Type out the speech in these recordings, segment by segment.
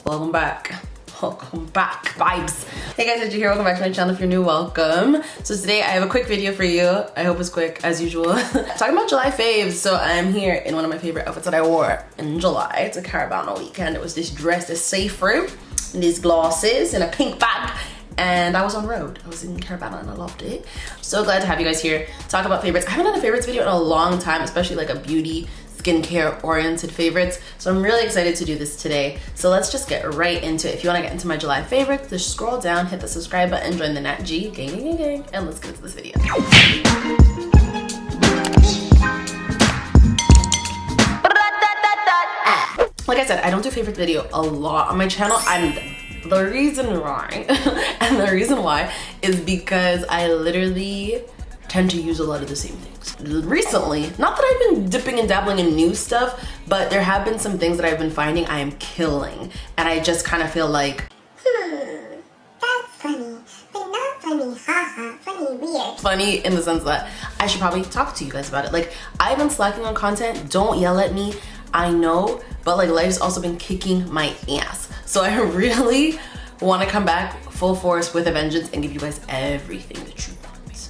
Welcome back. Welcome back, vibes. Hey guys, NATGEE here. Welcome back to my channel. If you're new, welcome. So today I have a quick video for you. I hope it's quick as usual. Talking about July faves. So I'm here in one of my favorite outfits that I wore in July. It's a Caravana weekend. It was this dress, this see-through, and these glasses, and a pink bag. And I was on road. I was in Caravana and I loved it. So glad to have you guys here. Talk about favorites. I haven't done a favorites video in a long time, especially like a beauty, skincare oriented favorites. So I'm really excited to do this today. So let's just get right into it. If you want to get into my July favorites, just scroll down, hit the subscribe button, join the NATGEE gang, and let's get into this video. Like I said, I don't do favorite video a lot on my channel, and the reason why is because I literally tend to use a lot of the same things. Recently, not that I've been dipping and dabbling in new stuff, but there have been some things that I've been finding I am killing, and I just kind of feel like, that's funny, but not funny, haha, funny, weird. Funny in the sense that I should probably talk to you guys about it. Like, I've been slacking on content, don't yell at me, I know, but like life's also been kicking my ass. So I really want to come back full force with a vengeance and give you guys everything that you want,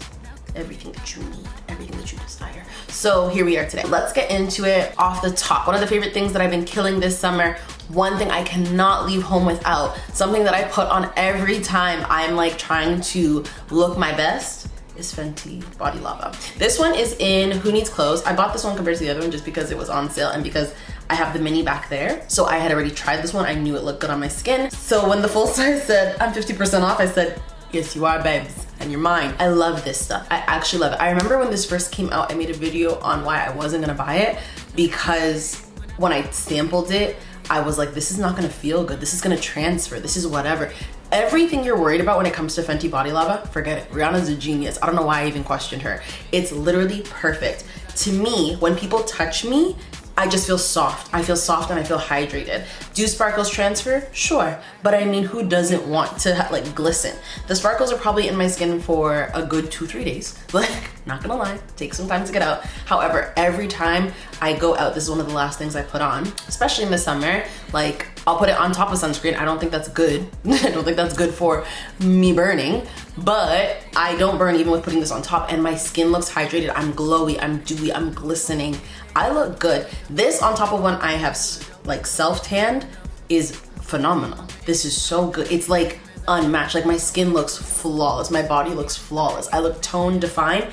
everything that you need, everything that you desire. So here we are today. Let's get into it off the top. One of the favorite things that I've been killing this summer, one thing I cannot leave home without, something that I put on every time I'm like trying to look my best, is Fenty Body Lava. This one is in Who Needs Clothes. I bought this one compared to the other one just because it was on sale and because I have the mini back there. So I had already tried this one. I knew it looked good on my skin. So when the full size said I'm 50% off, I said, yes, you are, babes, and you're mine. I love this stuff. I actually love it. I remember when this first came out, I made a video on why I wasn't gonna buy it, because when I sampled it, I was like, this is not gonna feel good. This is gonna transfer. This is whatever. Everything you're worried about when it comes to Fenty Body Lava, forget it. Rihanna's a genius. I don't know why I even questioned her. It's literally perfect. To me, when people touch me, I just feel soft. I feel soft and I feel hydrated. Do sparkles transfer? Sure. But I mean, who doesn't want to like glisten? The sparkles are probably in my skin for a good 2-3 days. Like, not gonna lie, take some time to get out. However, every time I go out, this is one of the last things I put on, especially in the summer. Like, I'll put it on top of sunscreen. I don't think that's good. I don't think that's good for me burning, but I don't burn even with putting this on top, and my skin looks hydrated. I'm glowy, I'm dewy, I'm glistening. I look good. This on top of when I have like self-tanned is phenomenal. This is so good. It's like unmatched. Like, my skin looks flawless. My body looks flawless. I look toned, defined.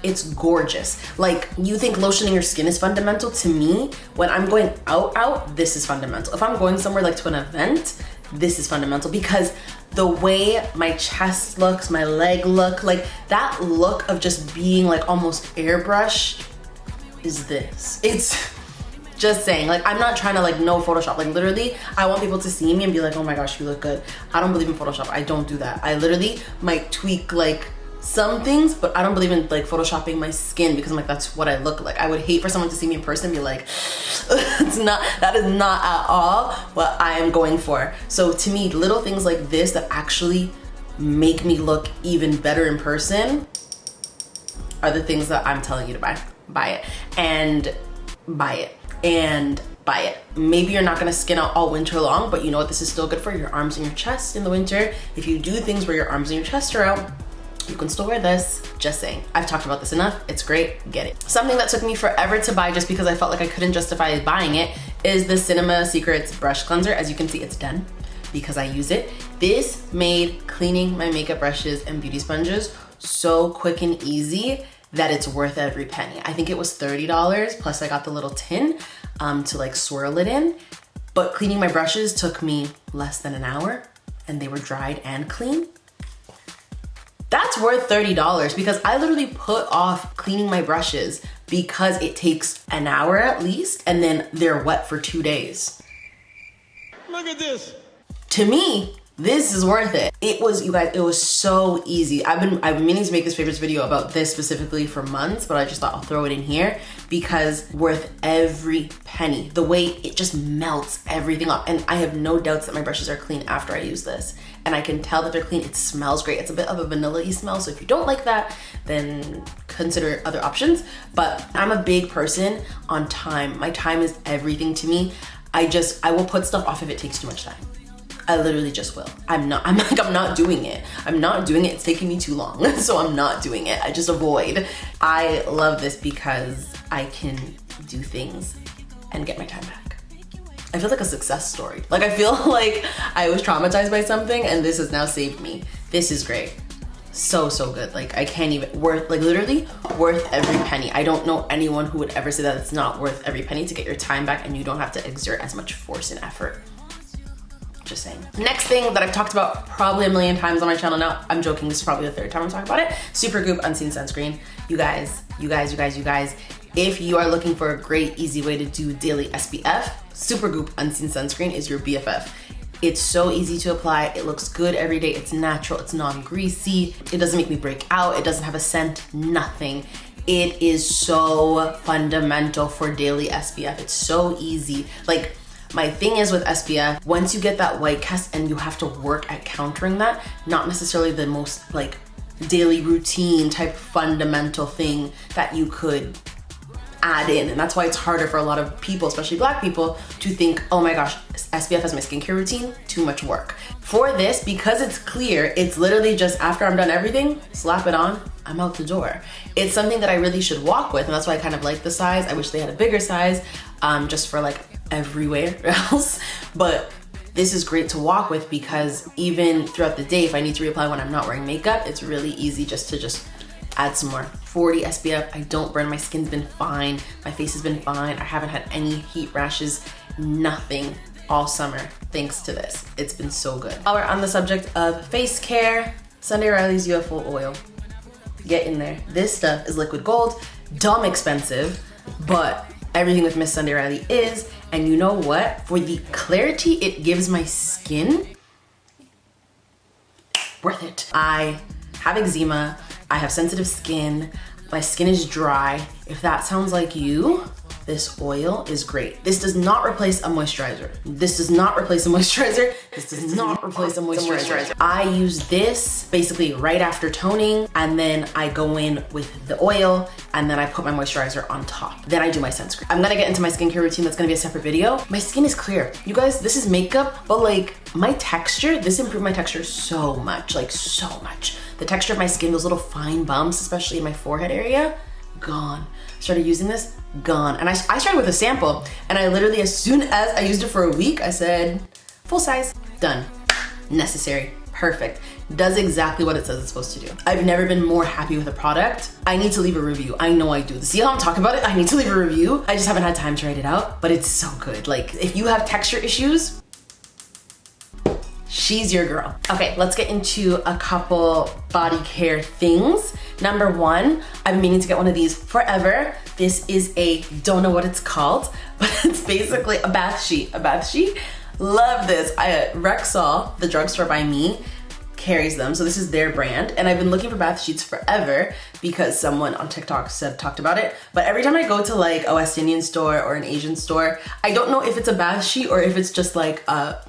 It's gorgeous. Like, you think lotioning your skin is fundamental? To me, when I'm going out, this is fundamental. If I'm going somewhere like to an event, this is fundamental, because the way my chest looks, my leg look, like that look of just being like almost airbrushed is this. It's just saying, like, I'm not trying to like no Photoshop. Like, literally, I want people to see me and be like, oh my gosh, you look good. I don't believe in Photoshop. I don't do that. I literally might tweak like some things, but I don't believe in like photoshopping my skin, because I'm like, that's what I look like. I would hate for someone to see me in person and be like, that is not at all what I am going for. So to me, little things like this that actually make me look even better in person are the things that I'm telling you to buy. Buy it and buy it and buy it. Maybe you're not gonna skin out all winter long, but you know what, this is still good for your arms and your chest in the winter. If you do things where your arms and your chest are out, you can still wear this. Just saying. I've talked about this enough. It's great. Get it. Something that took me forever to buy just because I felt like I couldn't justify buying it is the Cinema Secrets brush cleanser. As you can see, it's done because I use it. This made cleaning my makeup brushes and beauty sponges so quick and easy that it's worth every penny. I think it was $30, plus I got the little tin to like swirl it in. But cleaning my brushes took me less than an hour, and they were dried and clean. That's worth $30, because I literally put off cleaning my brushes because it takes an hour at least, and then they're wet for 2 days. Look at this. To me, this is worth it. It was, you guys, it was so easy. I've been meaning to make this favorites video about this specifically for months, but I just thought I'll throw it in here because worth every penny. The way it just melts everything off. And I have no doubts that my brushes are clean after I use this. And I can tell that they're clean. It smells great. It's a bit of a vanilla-y smell. So if you don't like that, then consider other options. But I'm a big person on time. My time is everything to me. I will put stuff off if it takes too much time. I literally just will. I'm not doing it. I'm not doing it. It's taking me too long. So I'm not doing it. I just avoid. I love this because I can do things and get my time back. I feel like a success story. Like I feel like I was traumatized by something and this has now saved me. This is great. So good. Like I can't even, literally worth every penny. I don't know anyone who would ever say that it's not worth every penny to get your time back and you don't have to exert as much force and effort. Just saying. Next thing that I've talked about probably a million times on my channel now, I'm joking, this is probably the third time I'm talking about it, Supergoop Unseen Sunscreen. You guys, if you are looking for a great, easy way to do daily SPF, Supergoop Unseen Sunscreen is your BFF. It's so easy to apply, it looks good every day, it's natural, it's non-greasy, it doesn't make me break out, it doesn't have a scent, nothing. It is so fundamental for daily SPF, it's so easy. Like, my thing is with SPF, once you get that white cast and you have to work at countering that, not necessarily the most like daily routine type fundamental thing that you could add in. And that's why it's harder for a lot of people, especially Black people, to think, oh my gosh, SPF as my skincare routine, too much work. For this, because it's clear, it's literally just after I'm done everything, slap it on, I'm out the door. It's something that I really should walk with, and that's why I kind of like the size. I wish they had a bigger size, just for like everywhere else. But this is great to walk with because even throughout the day, if I need to reapply when I'm not wearing makeup, it's really easy just to add some more. 40 SPF, I don't burn, my skin's been fine, my face has been fine, I haven't had any heat rashes, nothing all summer thanks to this. It's been so good. While we're on the subject of face care, Sunday Riley's UFO oil. Get in there. This stuff is liquid gold, dumb expensive, but everything with Miss Sunday Riley is, and you know what? For the clarity it gives my skin, worth it. I have eczema, I have sensitive skin, my skin is dry. If that sounds like you, this oil is great. This does not replace a moisturizer. This does not replace a moisturizer. This does not replace a moisturizer. I use this basically right after toning, and then I go in with the oil, and then I put my moisturizer on top. Then I do my sunscreen. I'm gonna get into my skincare routine. That's gonna be a separate video. My skin is clear. You guys, this is makeup, but like my texture, this improved my texture so much, like so much. The texture of my skin, those little fine bumps, especially in my forehead area, gone. Started using this, gone. And I started with a sample, and I literally, as soon as I used it for a week, I said, full size, done. Necessary, perfect. Does exactly what it says it's supposed to do. I've never been more happy with a product. I need to leave a review. I know I do. See how I'm talking about it? I need to leave a review. I just haven't had time to write it out, but it's so good. Like, if you have texture issues, she's your girl. Okay, let's get into a couple body care things. Number one, I've been meaning to get one of these forever. This is a, don't know what it's called, but it's basically a bath sheet. A bath sheet. Love this. Rexall, the drugstore by me, carries them. So this is their brand. And I've been looking for bath sheets forever because someone on TikTok talked about it. But every time I go to like a West Indian store or an Asian store, I don't know if it's a bath sheet or if it's just like a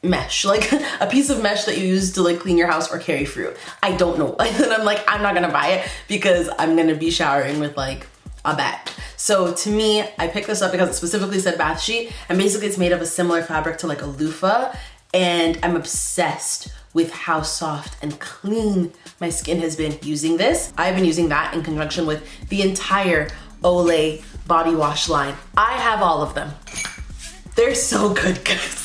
mesh, like a piece of mesh that you use to like clean your house or carry fruit. I don't know. And I'm like, I'm not gonna buy it because I'm gonna be showering with like a bat. So to me, I picked this up because it specifically said bath sheet, and basically it's made of a similar fabric to like a loofah, and I'm obsessed with how soft and clean my skin has been using this. I've been using that in conjunction with the entire Olay body wash line. I have all of them. They're so good, guys.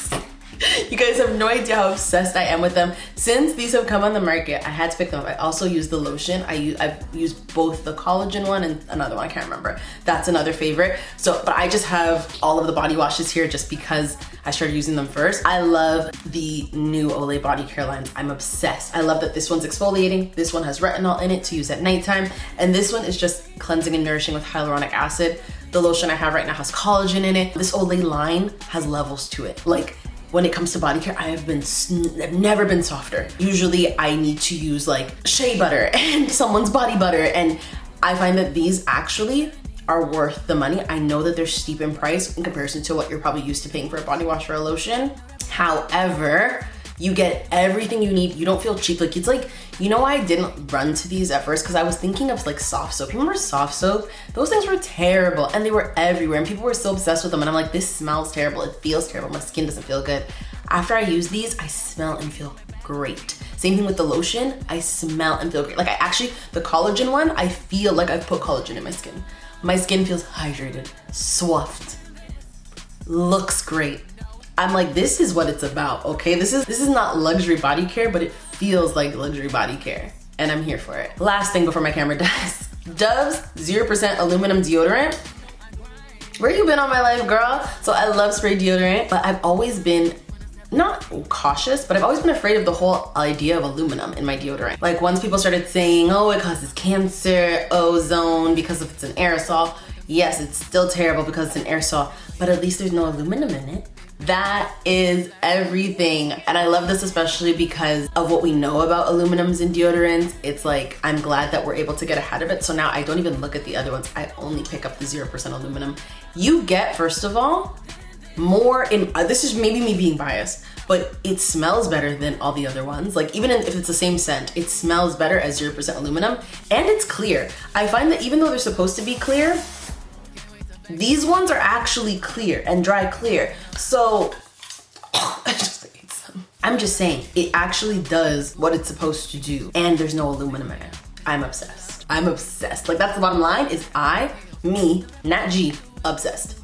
You guys have no idea how obsessed I am with them. Since these have come on the market, I had to pick them up. I also use the lotion. I've used both the collagen one and another one, I can't remember. That's another favorite. So, but I just have all of the body washes here just because I started using them first. I love the new Olay body care lines. I'm obsessed. I love that this one's exfoliating. This one has retinol in it to use at nighttime. And this one is just cleansing and nourishing with hyaluronic acid. The lotion I have right now has collagen in it. This Olay line has levels to it. Like, when it comes to body care, I've never been softer. Usually I need to use like shea butter and someone's body butter, and I find that these actually are worth the money. I know that they're steep in price in comparison to what you're probably used to paying for a body wash or a lotion. However, you get everything you need. You don't feel cheap. Like, it's like, you know why I didn't run to these at first? Because I was thinking of like soft soap. You remember soft soap? Those things were terrible and they were everywhere and people were so obsessed with them. And I'm like, this smells terrible. It feels terrible. My skin doesn't feel good. After I use these, I smell and feel great. Same thing with the lotion, I smell and feel great. Like the collagen one, I feel like I've put collagen in my skin. My skin feels hydrated, soft, looks great. I'm like, this is what it's about, okay? This is not luxury body care, but it feels like luxury body care, and I'm here for it. Last thing before my camera dies. Dove's 0% aluminum deodorant. Where you been all my life, girl? So I love spray deodorant, but I've always been not cautious, but I've always been afraid of the whole idea of aluminum in my deodorant. Like once people started saying, oh, it causes cancer, ozone, because if it's an aerosol. Yes, it's still terrible because it's an aerosol, but at least there's no aluminum in it. That is everything. And I love this especially because of what we know about aluminums in deodorants. It's like, I'm glad that we're able to get ahead of it. So now I don't even look at the other ones. I only pick up the 0% aluminum. You get, first of all, more in, this is maybe me being biased, but it smells better than all the other ones. Like even if it's the same scent, it smells better as 0% aluminum, and it's clear. I find that even though they're supposed to be clear, these ones are actually clear and dry clear. So I just hate some. I'm just saying, it actually does what it's supposed to do, and there's no aluminum in it. I'm obsessed. I'm obsessed. Like that's the bottom line, is me, NATGEE, obsessed.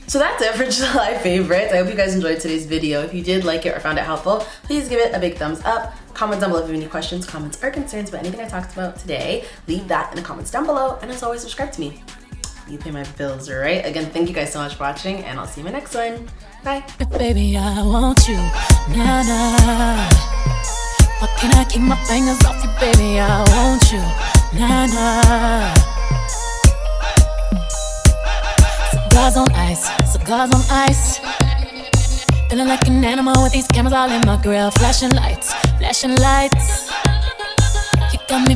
So that's it for July favorites. I hope you guys enjoyed today's video. If you did like it or found it helpful, please give it a big thumbs up. Comment down below if you have any questions, comments, or concerns about anything I talked about today. Leave that in the comments down below, and as always, subscribe to me. You pay my bills, all right? Again, thank you guys so much for watching, and I'll see you in my next one. Bye. Baby, I want you, nah, nah. Why can't I keep my fingers off you, baby? I want you, nah, nah. Cigars on ice, cigars on ice. Feeling like an animal with these cameras all in my grill. Flashing lights, flashing lights.